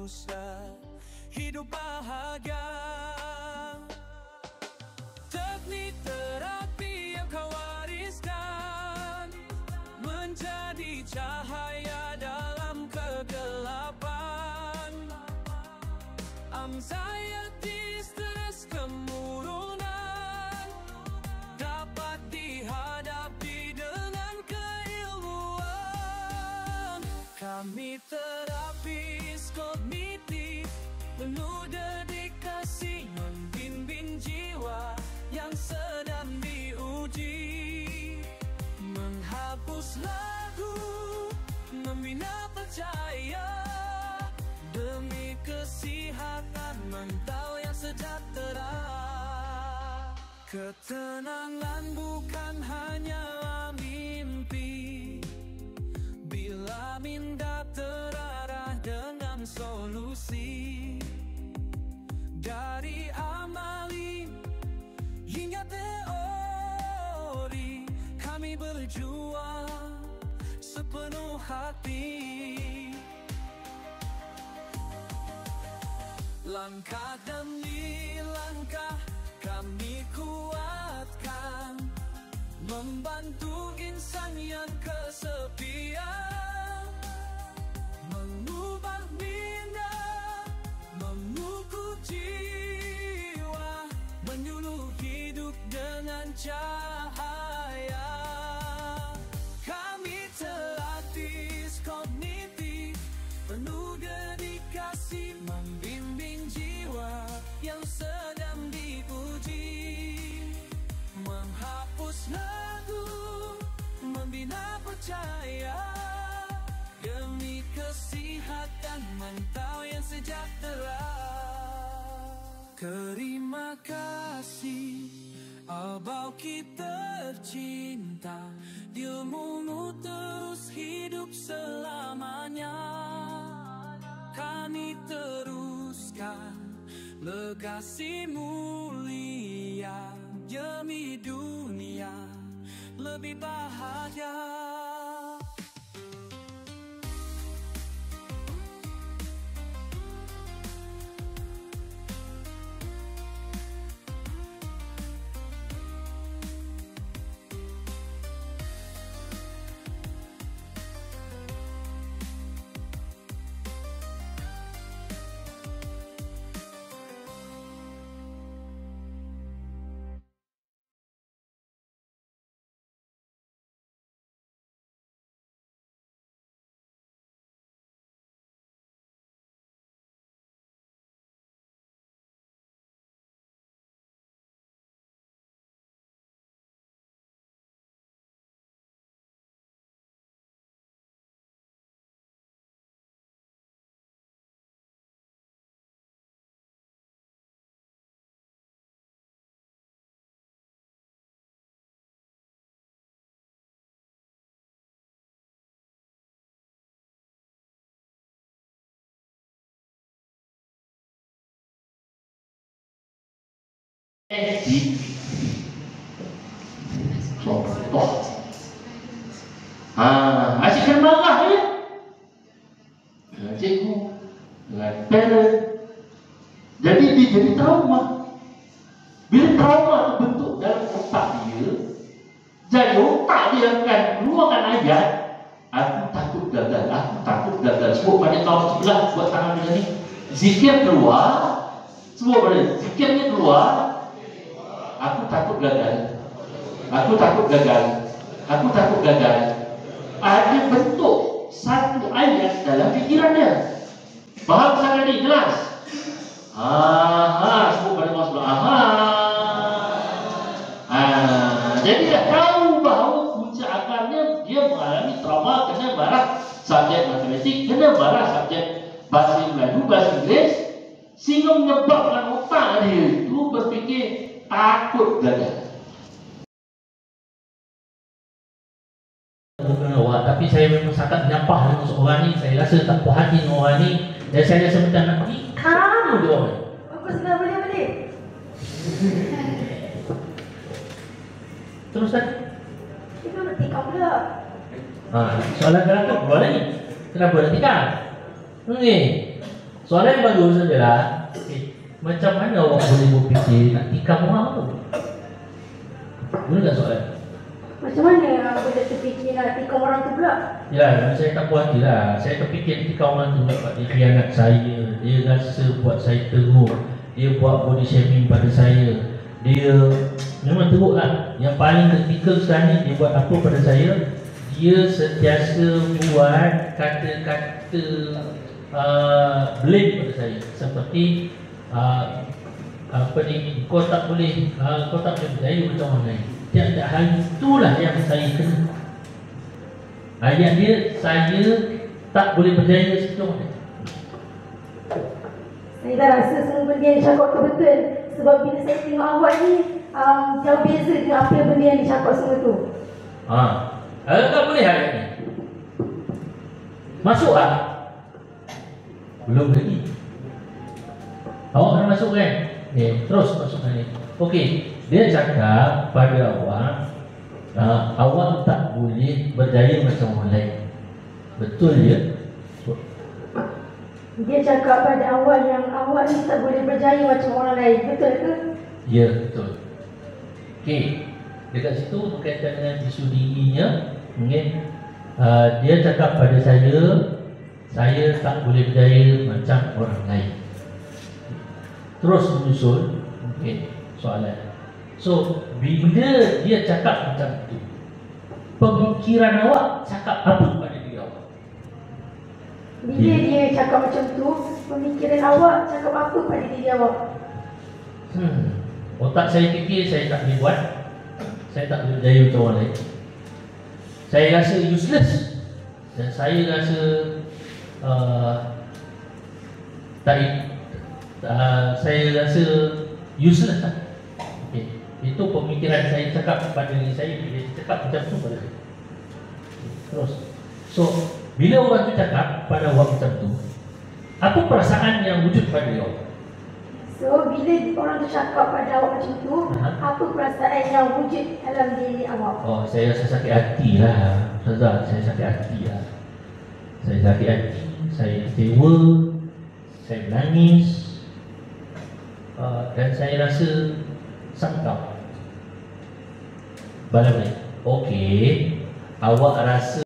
manusia hidup bahagia. Teknik terapi yang kau wariskan menjadi cahaya dalam kegelapan. Anxiety, stres, kemurunan dapat dihadapi dengan keilmuan. Kami terapis kognitif penuh dedikasi membimbing jiwa yang sedang diuji, menghapus lagu, membina percaya demi kesehatan mental yang sejahtera. Ketenangan bukan hanyalah mimpi bila minda terarah dengan solusi. Dari amali hingga teori, kami berjuang sepenuh hati. Langkah demi langkah kami kuatkan, membantu insan yang kesepian, mengubah minda, memukul jiwa, menyuluh hidup dengan cahaya. Kami terapis kognitif penuh dedikasi membimbing jiwa yang sedang diuji, menghapus lagu, membina percaya demi kesehatan mental yang sejahtera. Terima kasih Abau kita tercinta, ilmumu terus hidup selamanya. Kami teruskan legasi mulia demi dunia lebih bahagia. Contoh, asyik kan marah ya, dengan cikgu, dengan parent, jadi dia jadi trauma. Bila trauma terbentuk dalam otak dia, jadi otak dia akan keluarkan ayat, aku takut gagal, aku takut gagal. Sebut pada tahun sebelah, buat tangan macam ni, zikir keluar, sebut pada zikirnya keluar, aku takut gagal, aku takut gagal, aku takut gagal. Ada bentuk satu ayat dalam fikiran dia. Faham sangat ni, jelas? Sebut pada orang sebelah. Jadi dia tahu bahawa punca akarnya dia mengalami trauma kena marah subjek matematik, kena marah subjek bahasa Melayu, bahasa Inggeris, sehingga menyebabkan otak dia itu berfikir takut gagal. Bukan awak, tapi saya memang sangat nyampah dengan seorang ni. Saya rasa tak puas hati dengan orang ni, dan saya rasa macam nak ikam dia orang. Aku sudah boleh. Teruskan. Kita nak tikam pula. Soalan kenapa keluar lagi? Kenapa nak tikam? Soalan yang bagus adalah macam mana awak boleh berfikir nak tikam orang tu? Boleh tak soalan? Macam mana boleh terfikir nak tikam orang tu pula? Ya, saya tak puas hati lah. Saya terfikir tikam orang tu dapat dia khianat saya. Dia rasa buat saya teruk. Dia buat body shaming pada saya. Dia memang teruk lah. Yang paling kritikal sekarang ni, dia buat apa pada saya? Dia sentiasa buat kata-kata blame pada saya. Seperti apa ni, kau tak boleh berjaya macam orang lain. Tiap-tiap hal itulah yang saya kena. Ayat dia, saya tak boleh berjaya seperti orang lain. Saya dah rasa semua benda yang dicakap tu betul. Sebab bila saya tengok awak ni jauh beza dengan apa benda yang dicakap semua tu. Tak boleh ayat ni. Masuk lah. Belum lagi. Awak kena masuk kan? Terus masukkan ni. Okey, dia cakap pada awak, awak tak boleh berjaya macam orang lain. Betul ya? Dia cakap pada awak yang awak ni tak boleh berjaya macam orang lain. Betul ke? Ya, betul. Okey, dekat situ berkaitan dengan isu dirinya. Mungkin dia cakap pada saya tak boleh berjaya macam orang lain. Terus menyusul, okay, soalan. So, bila dia cakap macam itu, pemikiran awak cakap apa pada diri awak? Bila dia cakap macam tu, pemikiran awak cakap apa pada diri awak? Otak saya fikir saya tak boleh buat. Saya tak boleh berjaya macam orang lain. Saya rasa useless. Dan saya rasa saya rasa useless lah. Okay. Itu pemikiran saya cakap kepada diri saya bila dia cakap macam tu pada saya. Terus. So, bila orang tu cakap pada orang macam tu, apa perasaan yang wujud pada dia? So, bila orang tu cakap pada awak macam tu, apa perasaan yang wujud dalam diri awak? Oh, saya rasa sakit hati lah. Ustazah, saya sakit hati lah. Saya sakit hati, saya kecewa, saya menangis, dan saya rasa sangkau. Balik. Okey, awak rasa